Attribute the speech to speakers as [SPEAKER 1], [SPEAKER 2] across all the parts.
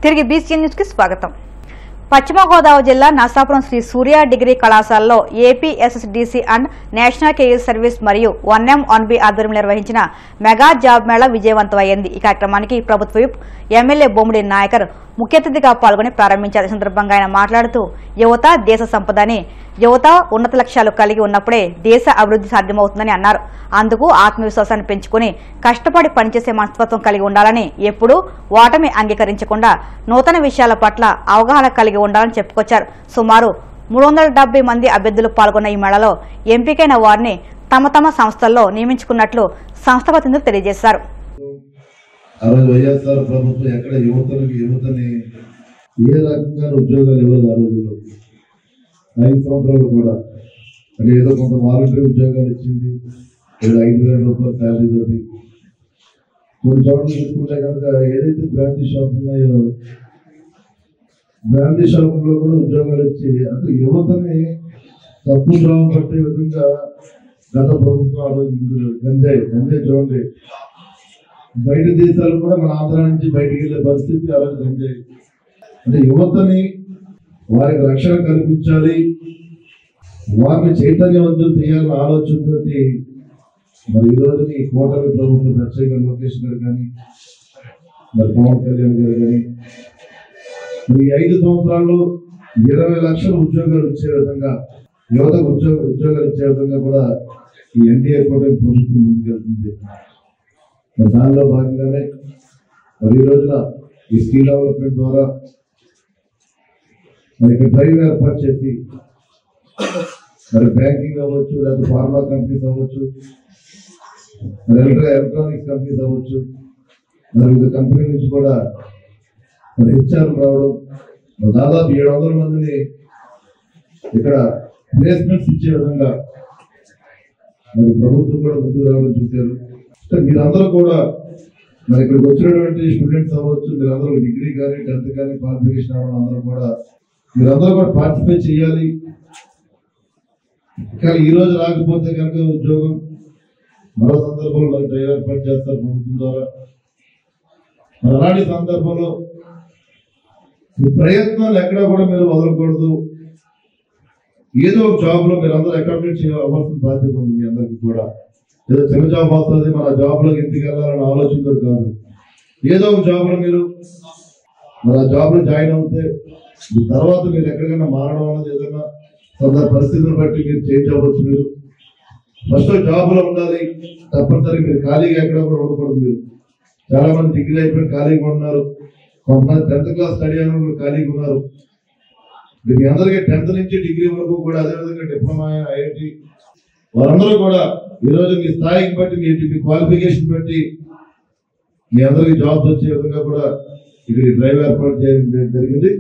[SPEAKER 1] తిరిగి BC news కి స్వాగతం. పశ్చిమ గోదావరి జిల్లా నర్సాపురం శ్రీ సూర్య డిగ్రీ కళాశాలలో APSSDC and national career service మరియు 1M1B ఆధ్వర్యంలో నిర్వహించిన మెగా జాబ్ మేళా విజయవంతమైంది. ఈ కార్యక్రమానికి ప్రభుత్వ విప్ ఎమ్మెల్యే బొమ్మిడి నాయకర్ ముఖ్య అతిథిగా పాల్గొని ప్రారంభించారు. ఈ సందర్భంగా ఆయన మాట్లాడుతూ యువత దేశ సంపదని, యువత ఉన్నత లక్ష్యాలు కలిగి ఉన్నప్పుడే దేశ అభివృద్ధి సాధ్యమవుతుందని అన్నారు. అందుకు ఆత్మవిశ్వాసాన్ని పెంచుకుని కష్టపడి పనిచేసే మనస్తత్వం కలిగి ఉండాలని, ఎప్పుడూ ఓటమి అంగీకరించకుండా నూతన విషయాల పట్ల అవగాహన కలిగి ఉండాలని చెప్పుకొచ్చారు. సుమారు 370 మంది అభ్యర్థులు పాల్గొన్న ఈ మేళలో ఎంపికైన వారిని తమ తమ సంస్థల్లో నియమించుకున్నట్లు సంస్థ ప్రతినిధులు తెలియజేశారు.
[SPEAKER 2] వైఎస్ఆర్ ప్రభుత్వం ఎక్కడ యువతని ఏ రకంగా ఉద్యోగాలు ఇవ్వదు. ఆ రోజుల్లో 5 సంవత్సరాలు కూడా అంటే ఏదో కొంత వాలంటీర్ ఉద్యోగాలు ఇచ్చింది, 5,000 రూపాయల శాలరీ తోటి. కొన్ని చోట్ల చూసుకుంటే కనుక ఏదైతే బ్రాంచీ షాపులు ఉన్నాయో బ్రాంచీ షాపుల్లో కూడా ఉద్యోగాలు ఇచ్చి అంటే యువతని తప్పు ద్రోహం పట్టే విధంగా గత ప్రభుత్వం ఆ రోజు గంజాయి చూడండి, బయట దేశాలు కూడా మన ఆంధ్ర నుంచి బయటికి వెళ్ళే పరిస్థితి ఆ రోజు గంజాయి. అంటే యువతని వారికి రక్షణ కల్పించాలి, వారిని చైతన్యవంతులు చేయాలన్న ఆలోచనతో మరి ఈ రోజుని కూటమి ప్రభుత్వం ప్రత్యేక లోకేష్ గారు కానీ మరి పవన్ కళ్యాణ్ గారు కానీ మరి 5 సంవత్సరాల్లో 20 లక్షల ఉద్యోగాలు ఇచ్చే విధంగా, యువతకు ఉద్యోగాలు ఇచ్చే విధంగా కూడా ఈ ఎన్డీఏ కూటమి ప్రభుత్వం ముందుకెళ్తుంది. దానిలో భాగంగానే మరి ఈ రోజున ఈ స్కిల్ డెవలప్మెంట్ ద్వారా మరి ఇక్కడ డ్రైవ్ ఏర్పాటు చేసి మరి బ్యాంకింగ్ అవ్వచ్చు, లేదా ఫార్మా కంపెనీస్ అవ్వచ్చు, మరి ఎలక్ట్రానిక్స్ కంపెనీస్ అవ్వచ్చు, మరి వివిధ కంపెనీ నుంచి కూడా మరి హెచ్ఆర్ రావడం, దాదాపు 700 మందిని ఇక్కడ ప్లేస్మెంట్స్ ఇచ్చే విధంగా మరి ప్రభుత్వం కూడా ముందుకు రావడం చూశారు. మీరందరూ కూడా మరి ఇక్కడికి వచ్చినటువంటి స్టూడెంట్స్ అవ్వచ్చు, మీరందరూ డిగ్రీ కానీ 10th కానీ క్వాలిఫికేషన్ అవ్వడం మీరందరూ కూడా పార్టిసిపేట్ చేయాలి. కానీ ఈ రోజు రాకపోతే కనుక ఉద్యోగం మరో సందర్భంలో డ్రైవ్ ఏర్పాటు చేస్తారు ప్రభుత్వం ద్వారా. మరి అలాంటి సందర్భంలో మీ ప్రయత్నాలు ఎక్కడా కూడా మీరు వదలకూడదు. ఏదో ఒక జాబ్ లో మీరు అందరూ అకామిడేట్ చేయాల్సిన బాధ్యత ఉంది మీ అందరికీ కూడా. ఏదో చిన్న జాబ్ వస్తుంది మన ఆ జాబ్ లోకి ఎందుకు వెళ్ళాలన్న ఆలోచన కాదు. ఏదో ఒక జాబ్ లో మీరు మరి ఆ జాబ్ లో జాయిన్ అవుతే తర్వాత మీరు ఎక్కడికైనా మారడం అనేది ఏదైనా పరిస్థితులను బట్టి మీరు చేంజ్ అవ్వచ్చు. మీరు ఫస్ట్ జాబ్ లో ఉండాలి తప్పనిసరి. మీరు ఖాళీగా ఎక్కడ కూడా ఉండకూడదు. మీరు చాలా మంది డిగ్రీ అయిపోయి ఖాళీగా ఉన్నారు, కొంతమంది 10th క్లాస్ స్టడీ అయిన కూడా ఖాళీగా ఉన్నారు. మీ అందరికీ 10th నుంచి డిగ్రీ వరకు కూడా అదేవిధంగా డిప్లొమా, ఐఐటి వారందరూ కూడా ఈరోజు మీ స్థాయికి బట్టి మీ క్వాలిఫికేషన్ బట్టి మీ అందరికీ జాబ్స్ వచ్చే విధంగా కూడా ఇక్కడ డ్రైవ్ ఏర్పాటు చేయడం జరిగింది.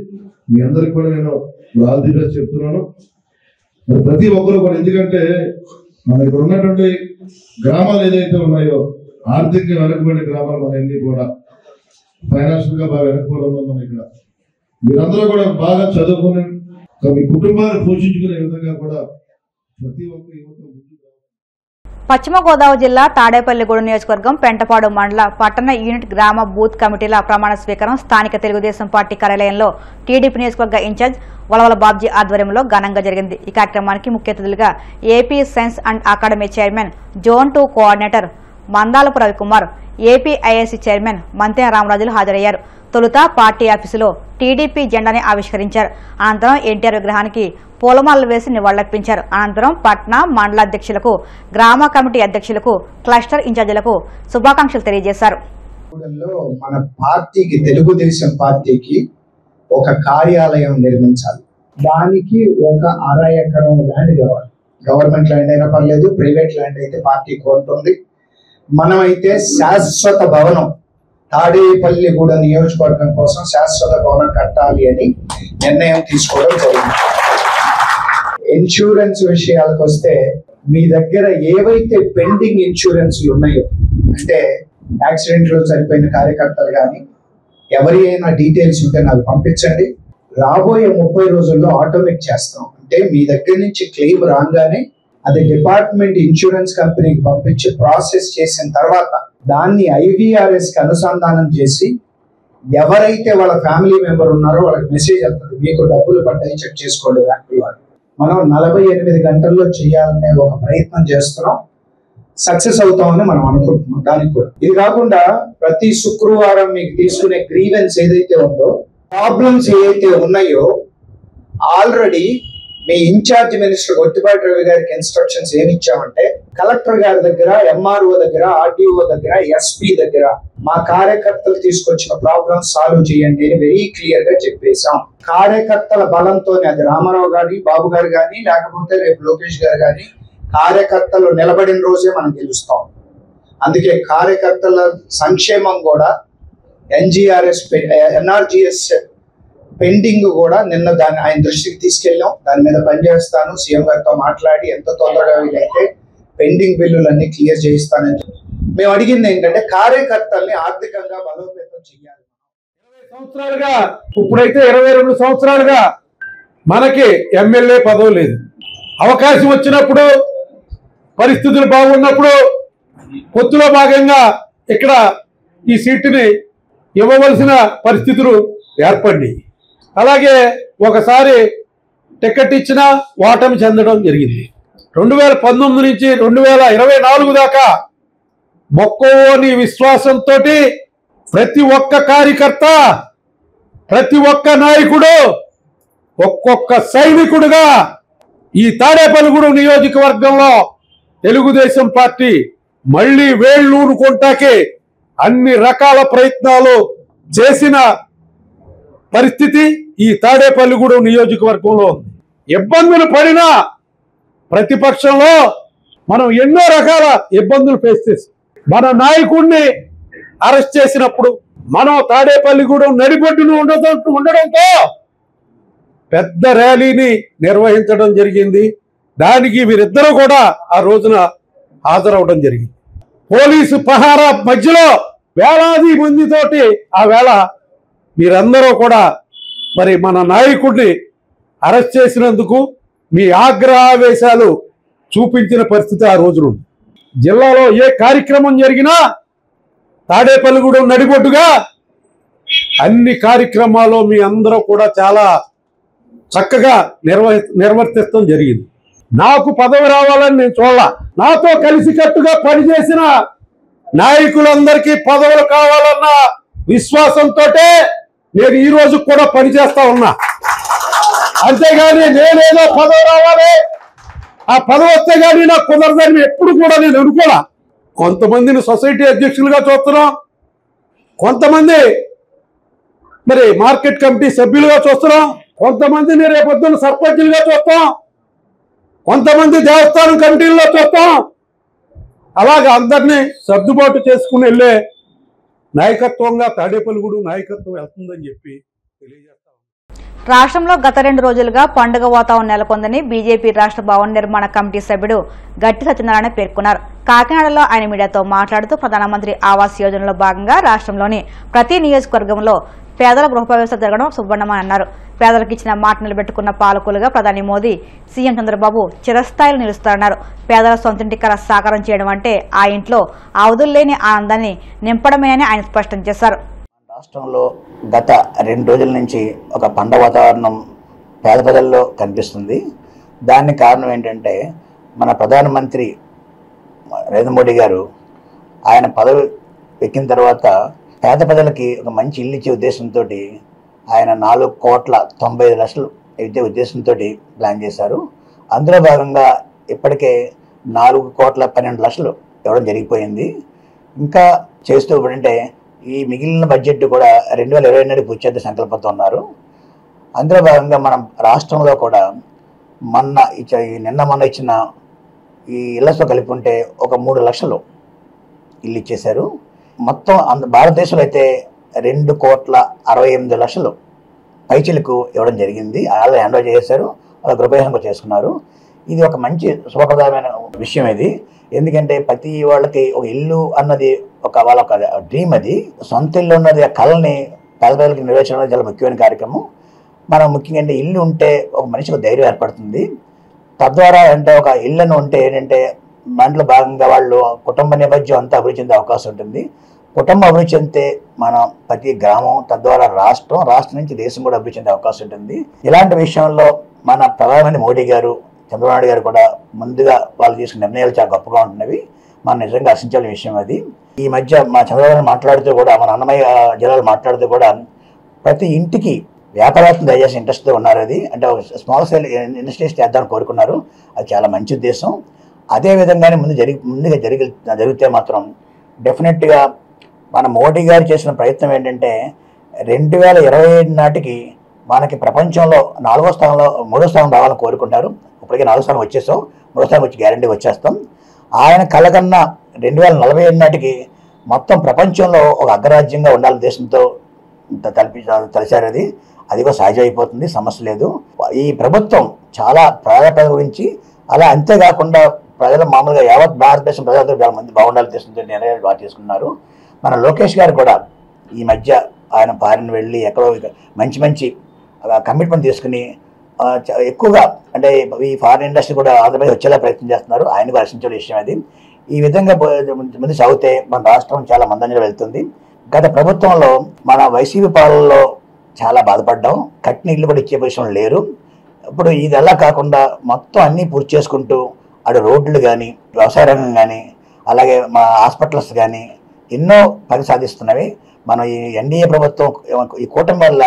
[SPEAKER 2] మీ అందరికి కూడా నేను ఆల్ ది బెస్ట్ చెప్తున్నాను. మరి ప్రతి ఒక్కరు కూడా, ఎందుకంటే మన ఇక్కడ ఉన్నటువంటి గ్రామాలు ఏదైతే ఉన్నాయో ఆర్థికంగా వెనకబడిన గ్రామాలు మన అన్ని కూడా ఫైనాన్షియల్ గా బాగా వెనకపోవడం మన ఇక్కడ మీరందరూ కూడా బాగా చదువుకుని మీ కుటుంబాన్ని పోషించుకునే విధంగా కూడా ప్రతి ఒక్క యువత.
[SPEAKER 1] పశ్చిమ గోదావరి జిల్లా తాడేపల్లిగూడెం నియోజకవర్గం పెంటపాడు మండల పట్టణ యూనిట్ గ్రామ బూత్ కమిటీల ప్రమాణ స్వీకారం స్థానిక తెలుగుదేశం పార్టీ కార్యాలయంలో టీడీపీ నియోజకవర్గ ఇన్ఛార్జ్ వలవల బాబ్జీ ఆధ్వర్యంలో ఘనంగా జరిగింది. ఈ కార్యక్రమానికి ముఖ్య అతిథులుగా AP science and academy chairman zone 2 coordinator Mandalapu Ravikumar, AP IIC chairman Mantena రామరాజులు హాజరయ్యారు. తొలుత పార్టీ ఆఫీసులో టీడీపీ జెండాని ఆవిష్కరించారు. అనంతరం ఎన్టీఆర్ విగ్రహానికి పూలమాలలు వేసి నివాళులర్పించారు. అనంతరం పట్న మండల అధ్యక్షులకు, గ్రామ కమిటీ అధ్యక్షులకు, క్లస్టర్ ఇన్ఛార్జీలకు శుభాకాంక్షలు తెలియజేశారు.
[SPEAKER 3] మన పార్టీకి, తెలుగుదేశం పార్టీకి ఒక కార్యాలయం నిర్మించాలి. దానికి ఒక 1/2 ఎకరం ల్యాండ్ కావాలి. గవర్నమెంట్ ల్యాండ్ అయినా పర్లేదు, ప్రైవేట్ ల్యాండ్ అయితే పార్టీ కోరుతుంది. మనమైతే శాశ్వత భవనం, తాడేపల్లిగూడెం నియోజకవర్గం కోసం శాశ్వత భవనం కట్టాలి అని నిర్ణయం తీసుకోవడం జరిగింది. ఇన్సూరెన్స్ విషయాలకు వస్తే, మీ దగ్గర ఏవైతే పెండింగ్ ఇన్సూరెన్స్లు ఉన్నాయో, అంటే యాక్సిడెంట్ లో చనిపోయిన కార్యకర్తలు కానీ ఎవరి అయినా డీటెయిల్స్ ఉంటే నాకు పంపించండి. రాబోయే 30 రోజుల్లో ఆటోమేట్ చేస్తాం. అంటే మీ దగ్గర నుంచి క్లెయిమ్ రాగానే అది డిపార్ట్మెంట్ ఇన్సూరెన్స్ కంపెనీకి పంపించి ప్రాసెస్ చేసిన తర్వాత దాన్ని IVRS కి అనుసంధానం చేసి ఎవరైతే వాళ్ళ ఫ్యామిలీ మెంబర్ ఉన్నారో వాళ్ళకి మెసేజ్ వెళ్తుంది, మీకు డబ్బులు పడ్డాయి చెక్ చేసుకోండి బ్యాంకుల వారు. మనం 48 గంటల్లో చేయాలనే ఒక ప్రయత్నం చేస్తున్నాం, సక్సెస్ అవుతామని మనం అనుకుంటున్నాం. దానికి కూడా ఇది కాకుండా ప్రతి శుక్రవారం మీకు తీసుకునే గ్రీవెన్స్ ఏదైతే ఉందో, ప్రాబ్లమ్స్ ఏదైతే ఉన్నాయో ఆల్రెడీ మీ ఇన్ఛార్జ్ మినిస్టర్ గొట్టిపాటి రవి గారికి ఇన్స్ట్రక్షన్స్ ఏమి ఇచ్చామంటే, కలెక్టర్ గారి దగ్గర, ఎంఆర్ఓ దగ్గర, ఆర్టీఓ దగ్గర, ఎస్పీ దగ్గర మా కార్యకర్తలు తీసుకొచ్చిన ప్రాబ్లమ్స్ సాల్వ్ చేయండి అని వెరీ క్లియర్ గా చెప్పేశాం. కార్యకర్తల బలంతోనే, అది రామారావు గారి, బాబు గారు కానీ, లేకపోతే రేపు లోకేష్ గారు కానీ, కార్యకర్తలు నిలబడిన రోజే మనం గెలుస్తాం. అందుకే కార్యకర్తల సంక్షేమం కూడా ఎన్ఆర్జిఎస్ పెండింగ్ కూడా నిన్న దాన్ని ఆయన దృష్టికి తీసుకెళ్ళాం. దాని మీద పనిచేస్తాను, సీఎం గారితో మాట్లాడి ఎంత తొందరగా వీలైతే పెండింగ్ బిల్లులన్నీ క్లియర్ చేయిస్తానని చెప్పి మేము అడిగింది ఏంటంటే, కార్యకర్తల్ని ఆర్థికంగా బలోపేతం చేయాలి.
[SPEAKER 4] 20 సంవత్సరాలుగా, ఇప్పుడైతే 22 సంవత్సరాలుగా మనకి ఎమ్మెల్యే పదవి లేదు. అవకాశం వచ్చినప్పుడు, పరిస్థితులు బాగున్నప్పుడు పొత్తులో భాగంగా ఇక్కడ ఈ సీటుని ఇవ్వవలసిన పరిస్థితులు ఏర్పడినాయి. అలాగే ఒకసారి టికెట్ ఇచ్చినా ఓటమి చెందడం జరిగింది. 2019 నుంచి 2024 దాకా మొక్కవోని విశ్వాసంతో ప్రతి ఒక్క కార్యకర్త, ప్రతి ఒక్క నాయకుడు, ఒక్కొక్క సైనికుడుగా ఈ తాడేపల్లిగూడెం నియోజకవర్గంలో తెలుగుదేశం పార్టీ మళ్లీ వేళ్ళూరుకుంటాకి అన్ని రకాల ప్రయత్నాలు చేసిన పరిస్థితి ఈ తాడేపల్లిగూడెం నియోజకవర్గంలో ఉంది. ఇబ్బందులు పడినా ప్రతిపక్షంలో మనం ఎన్నో రకాల ఇబ్బందులు ఫేస్ చేస్తాం. మన నాయకుడిని అరెస్ట్ చేసినప్పుడు మనం తాడేపల్లిగూడెం నడిబొడ్డును ఉండడంతో పెద్ద ర్యాలీని నిర్వహించడం జరిగింది. దానికి వీరిద్దరూ కూడా ఆ రోజున హాజరవడం జరిగింది. పోలీసు పహారా మధ్యలో వేలాది మందితోటి ఆ వేళ మీరందరూ కూడా మరి మన నాయకుడిని అరెస్ట్ చేసినందుకు మీ ఆగ్రహావేశాలు చూపించిన పరిస్థితి ఆ రోజున. జిల్లాలో ఏ కార్యక్రమం జరిగినా తాడేపల్లిగూడెం నడిబొడ్డుగా అన్ని కార్యక్రమాల్లో మీ అందరూ కూడా చాలా చక్కగా నిర్వర్తించడం జరిగింది. నాకు పదవి రావాలని నేను చూడాల. నాతో కలిసికట్టుగా పనిచేసిన నాయకులందరికీ పదవులు కావాలన్న విశ్వాసంతో నేను ఈ రోజు కూడా పనిచేస్తా ఉన్నా. అంతేగాని నేనేదో పదవి రావాలి, ఆ పదవి వస్తే కానీ నాకు కుదరదని ఎప్పుడు కూడా నేను అనుకోలే. కొంతమందిని సొసైటీ అధ్యక్షులుగా చూస్తున్నాం, కొంతమంది మరి మార్కెట్ కమిటీ సభ్యులుగా చూస్తున్నాం, కొంతమందిని రేపొద్దున సర్పంచులుగా చూస్తాం, కొంతమంది దేవస్థానం కమిటీల్లో చూస్తాం. అలాగే అందరినీ సర్దుబాటు చేసుకుని వెళ్ళే నాయకత్వంగా తాడేపల్లిగూడెం నాయకత్వం వెళ్తుందని చెప్పి తెలియజేస్తాం.
[SPEAKER 1] రాష్ట్రంలో గత 2 రోజులుగా పండుగ వాతావరణం నెలకొందని బీజేపీ రాష్ట్ర భవన నిర్మాణ కమిటీ సభ్యుడు గట్టి సత్యనారాయణ పేర్కొన్నారు. కాకినాడలో ఆయన మీడియాతో మాట్లాడుతూ ప్రధానమంత్రి ఆవాస్ యోజనలో భాగంగా రాష్ట్రంలోని ప్రతి నియోజకవర్గంలో పేదల గృహప్రవేశం జరగడం శుభ్రణమని అన్నారు. పేదలకు ఇచ్చిన మాట నిలబెట్టుకున్న పాలకులుగా ప్రధాని మోదీ, సీఎం చంద్రబాబు చిరస్థాయిలో నిలుస్తారన్నారు. పేదల సొంతింటి కల సాకారం చేయడం అంటే ఆ ఇంట్లో అవధుల్లేని ఆనందాన్ని నింపడమేనని ఆయన స్పష్టం చేశారు.
[SPEAKER 5] రాష్ట్రంలో గత 2 రోజుల నుంచి ఒక పండగ వాతావరణం పేద ప్రజల్లో కనిపిస్తుంది. దానికి కారణం ఏంటంటే, మన ప్రధానమంత్రి నరేంద్ర మోడీ గారు ఆయన పదవి ఎక్కిన తర్వాత పేద ప్రజలకి ఒక మంచి ఇల్లు ఇచ్చే ఉద్దేశంతో ఆయన 4,95,00,000 ఇచ్చే ఉద్దేశంతో ప్లాన్ చేశారు. అందులో భాగంగా ఇప్పటికే 4,12,00,000 ఇవ్వడం జరిగిపోయింది. ఇంకా చేస్తూ ఇప్పుడంటే ఈ మిగిలిన బడ్జెట్ కూడా 2022 పూర్తి చేసే సంకల్పంతో ఉన్నారు. అందులో భాగంగా మనం రాష్ట్రంలో కూడా నిన్న మొన్న ఇచ్చిన ఈ ఇళ్లతో కలిపి ఉంటే ఒక 3 లక్షలు ఇల్లు ఇచ్చేశారు. మొత్తం భారతదేశంలో అయితే 2,68,00,000 పైచీలకు ఇవ్వడం జరిగింది. వాళ్ళు హ్యాండ్ ఓవర్ చేశారు, వాళ్ళ గృహప్రవేశం కూడా చేసుకున్నారు. ఇది ఒక మంచి శుభప్రదమైన విషయం. ఇది ఎందుకంటే ప్రతి వాళ్ళకి ఒక ఇల్లు అన్నది వాళ్ళ ఒక డ్రీమ్. అది సొంత ఇల్లు ఉన్నది ఆ కళని పేద ప్రజలకి నెరవేర్చడం చాలా ముఖ్యమైన కార్యక్రమం. మనం ముఖ్యంగా అంటే ఇల్లు ఉంటే ఒక మనిషికి ధైర్యం ఏర్పడుతుంది. తద్వారా అంటే ఒక ఇళ్ళను ఉంటే ఏంటంటే దాంట్లో భాగంగా వాళ్ళు కుటుంబ నేపథ్యం అంతా అభివృద్ధి చెందే అవకాశం ఉంటుంది. కుటుంబం అభివృద్ధి చెందితే మనం ప్రతి గ్రామం తద్వారా రాష్ట్రం నుంచి దేశం కూడా అభివృద్ధి చెందే అవకాశం ఉంటుంది. ఇలాంటి విషయంలో మన ప్రధానమంత్రి మోడీ గారు, చంద్రబాబు నాయుడు గారు కూడా ముందుగా వాళ్ళు తీసుకున్న నిర్ణయాలు చాలా గొప్పగా ఉంటున్నవి. మనం నిజంగా హర్షించాల్సిన విషయం అది. ఈ మధ్య మా చంద్రబాబు మాట్లాడుతూ కూడా, మన అన్నమయ్య జిల్లాలో మాట్లాడుతూ కూడా ప్రతి ఇంటికి వ్యాపారస్తులు దయచేసి ఇంట్రెస్ట్తో ఉన్నారు. అది అంటే స్మాల్ స్కేల్ ఇండస్ట్రీస్ చేద్దామని కోరుకున్నారు. అది చాలా మంచి ఉద్దేశం. అదే విధంగానే ముందుగా జరిగితే మాత్రం డెఫినెట్గా మన మోడీ గారు చేసిన ప్రయత్నం ఏంటంటే 2027 నాటికి మనకి ప్రపంచంలో 3వ స్థానం రావాలని కోరుకుంటారు. ఇప్పటికే 4వ స్థానం వచ్చేసాం, 3వ స్థానం వచ్చి గ్యారంటీ వచ్చేస్తాం. ఆయన కలకన్నా 2047 నాటికి మొత్తం ప్రపంచంలో ఒక అగ్రరాజ్యంగా ఉండాలని దేశంతో తలిచారు. అది కూడా సహజం అయిపోతుంది, సమస్య లేదు. ఈ ప్రభుత్వం చాలా ప్రజల గురించి, అలా అంతేకాకుండా ప్రజలు మామూలుగా యావత్ భారతదేశం ప్రజలందరూ చాలా మంది బాగుండాలి దేశంతో నిర్ణయాలు బాగా తీసుకున్నారు. మన లోకేష్ గారు కూడా ఈ మధ్య ఆయన ఫారిన్ వెళ్ళి ఎక్కడో మంచి కమిట్మెంట్ తీసుకుని ఎక్కువగా అంటే ఈ ఫారిన్ ఇండస్ట్రీ కూడా ఆంధ్రప్రదేశ్ వచ్చేలా ప్రయత్నం చేస్తున్నారు. ఆయన కూడా హర్షించే విషయం అది. ఈ విధంగా ముందు సాగితే మన రాష్ట్రం చాలా మందంగా వెళ్తుంది. గత ప్రభుత్వంలో మన వైసీపీ పాలనలో చాలా బాధపడ్డాం. కట్టిన ఇల్లు కూడా ఇచ్చే పొజిషన్ లేరు. ఇప్పుడు ఇది అలా కాకుండా మొత్తం అన్నీ పూర్తి చేసుకుంటూ అటు రోడ్లు కానీ, వ్యవసాయ రంగం కానీ, అలాగే మా హాస్పిటల్స్ కానీ ఎన్నో పని సాధిస్తున్నవి. మనం ఈ ఎన్డీఏ ప్రభుత్వం ఈ కూటమి వల్ల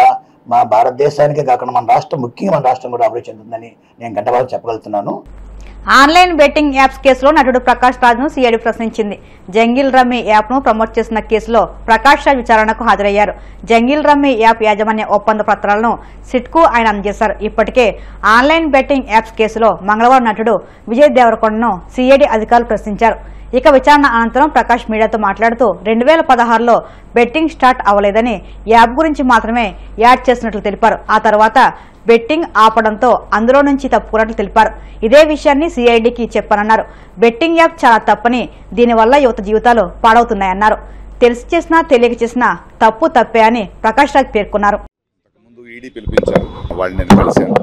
[SPEAKER 5] మా భారతదేశానికే కాకుండా ముఖ్యంగా మన రాష్ట్రం కూడా అభివృద్ధి చెందుతుందని నేను గంటవారం చెప్పగలుగుతున్నాను.
[SPEAKER 1] ఆన్లైన్ బెట్టింగ్ యాప్స్ కేసులో నటుడు ప్రకాష్ రాజ్ను సిఐడి ప్రశ్నించింది. జంగిల్ రమ్మీ యాప్ను ప్రమోట్ చేసిన కేసులో ప్రకాష్ రాజ్ విచారణకు హాజరయ్యారు. జంగిల్ రమ్మీ యాప్ యాజమాన్య ఒప్పంద పత్రాలను సిట్కు ఆయన అందజేశారు. ఇప్పటికే ఆన్లైన్ బెట్టింగ్ యాప్స్ కేసులో మంగళవారం నటుడు విజయ్ దేవరకొండను సిఐడి అధికారులు ప్రశ్నించారు. ఇక విచారణ అనంతరం ప్రకాష్ మీడియాతో మాట్లాడుతూ 2016లో బెట్టింగ్ స్టార్ట్ అవ్వలేదని, యాప్ గురించి మాత్రమే యాడ్ చేసినట్లు తెలిపారు. ఆ తర్వాత బెట్టింగ్ ఆపడంతో అందులో నుంచి తప్పుకున్నట్లు తెలిపారు. ఇదే విషయాన్ని సిఐడికి చెప్పానన్నారు. బెట్టింగ్ యాప్ చాలా తప్పని, దీనివల్ల యువత జీవితాలు పాడవుతున్నాయన్నారు. తెలిసి చేసినా తెలియక చేసినా తప్పే అని ప్రకాష్ రాజ్ పేర్కొన్నారు.
[SPEAKER 6] ఈడీ పిలిపించారు, వాళ్ళు నేను కలిశాను.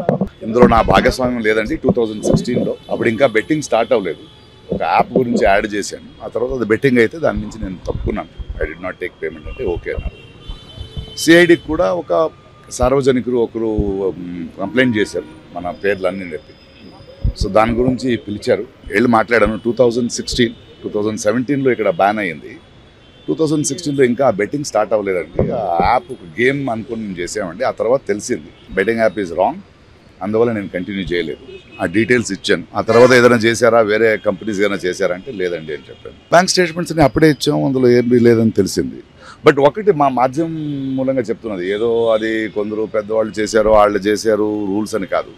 [SPEAKER 6] ఇందులో నా భాగస్వామ్యం లేదండి. 2016లో అప్పుడు ఇంకా బెట్టింగ్ స్టార్ట్ అవ్వలేదు. ఒక యాప్ గురించి యాడ్ చేశాను. ఆ తర్వాత అది బెట్టింగ్ అయితే దాని నుంచి నేను తప్పుకున్నాను. I did not take payment అంటే ఓకే అన్నారు. సిఐడికి కూడా ఒక సార్వజనికులు ఒకరు కంప్లైంట్ చేశారు, మన పేర్లన్నీ చెప్పి. సో దాని గురించి పిలిచారు, వెళ్ళి మాట్లాడాను. 2017లో ఇక్కడ బ్యాన్ అయ్యింది. 2016లో ఇంకా బెట్టింగ్ స్టార్ట్ అవ్వలేదండి. ఆ యాప్ ఒక గేమ్ అనుకుని మేము చేసామండి. ఆ తర్వాత తెలిసింది బెట్టింగ్ యాప్ ఈజ్ రాంగ్, అందువల్ల నేను కంటిన్యూ చేయలేదు. ఆ డీటెయిల్స్ ఇచ్చాను. ఆ తర్వాత ఏదైనా చేశారా, వేరే కంపెనీస్ ఏదైనా చేశారా అంటే లేదండి అని చెప్పాను. బ్యాంక్ స్టేట్మెంట్స్ అన్ని అప్పుడే ఇచ్చాము, అందులో ఏమీ లేదని తెలిసింది. బట్ ఒకటి మా మాధ్యమం మూలంగా చెప్తున్నది, ఏదో అది కొందరు పెద్దవాళ్ళు చేశారు, వాళ్ళు చేశారు రూల్స్ అని కాదు.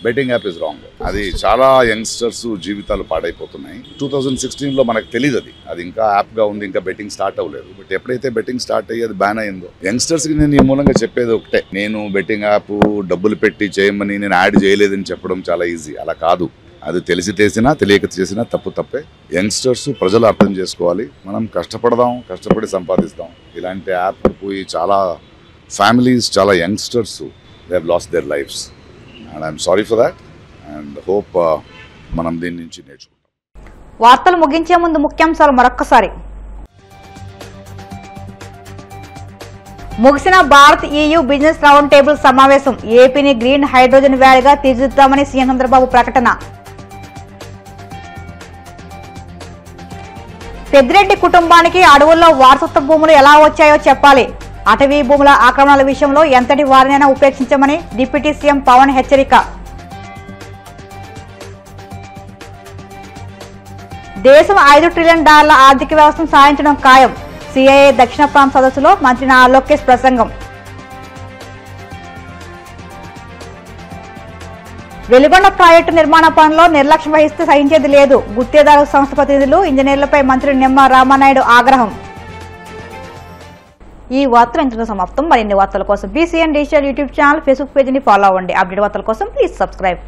[SPEAKER 6] Betting app is wrong. అది చాలా యంగ్స్టర్స్ జీవితాలు పాడైపోతున్నాయి. 2016లో మనకు తెలియదు అది ఇంకా యాప్గా ఉంది, ఇంకా బెట్టింగ్ స్టార్ట్ అవ్వలేదు. బట్ ఎప్పుడైతే బెట్టింగ్ స్టార్ట్ అయ్యేది బ్యాన్ అయిందో, యంగ్స్టర్స్కి నేను ఈ మూలంగా చెప్పేది ఒకటే, నేను బెట్టింగ్ యాప్ డబ్బులు పెట్టి చేయమని నేను యాడ్ చేయలేదని చెప్పడం చాలా ఈజీ. అలా కాదు. అది తెలిసి చేసినా తెలియక చేసినా తప్పే. యంగ్స్టర్స్ ప్రజలు అర్థం చేసుకోవాలి. మనం కష్టపడదాం, కష్టపడి సంపాదిస్తాం. ఇలాంటి యాప్ పోయి చాలా ఫ్యామిలీస్, చాలా youngsters they have lost there lifes. And I'm sorry for that and hope మనం దీని నుంచి నేర్చుకుంటాం.
[SPEAKER 1] వార్తలు ముగించే ముందు ముఖ్యాంశాలు మరొక్కసారి. ముగిసిన Bharat EU business round table సమావేశం. ఏపీని గ్రీన్ హైడ్రోజన్ వ్యాలీగా తీర్చిదిద్దామని సీఎం చంద్రబాబు ప్రకటన. పెద్దిరెడ్డి కుటుంబానికి అడవుల్లో వారసత్వ భూములు ఎలా వచ్చాయో చెప్పాలి. అటవీ భూముల ఆక్రమణల విషయంలో ఎంతటి వారినైనా ఉపేక్షించమని డిప్యూటీ సీఎం పవన్ హెచ్చరిక. దేశం $5 ట్రిలియన్ ఆర్థిక వ్యవస్థను సాధించడం ఖాయం. సిఐఏ దక్షిణ ప్రాంత సదస్సులో మంత్రి నారా లోకేష్ ప్రసంగం. వెలుగొండ ప్రాజెక్టు నిర్మాణ పనుల్లో నిర్లక్ష్యం వహిస్తే సహించేది లేదు. గుత్తేదారు సంస్థ ప్రతినిధులు, ఇంజనీర్లపై మంత్రి నిమ్మ రామానాయుడు ఆగ్రహం. ఈ వార్తలు ఇంతలో సమాప్తం. మరిన్ని వార్తల కోసం BCN digital YouTube channel, Facebook పేజీని ఫాలో అవ్వండి. అప్డేట్ వార్తల కోసం ప్లీజ్ సబ్స్క్రైబ్.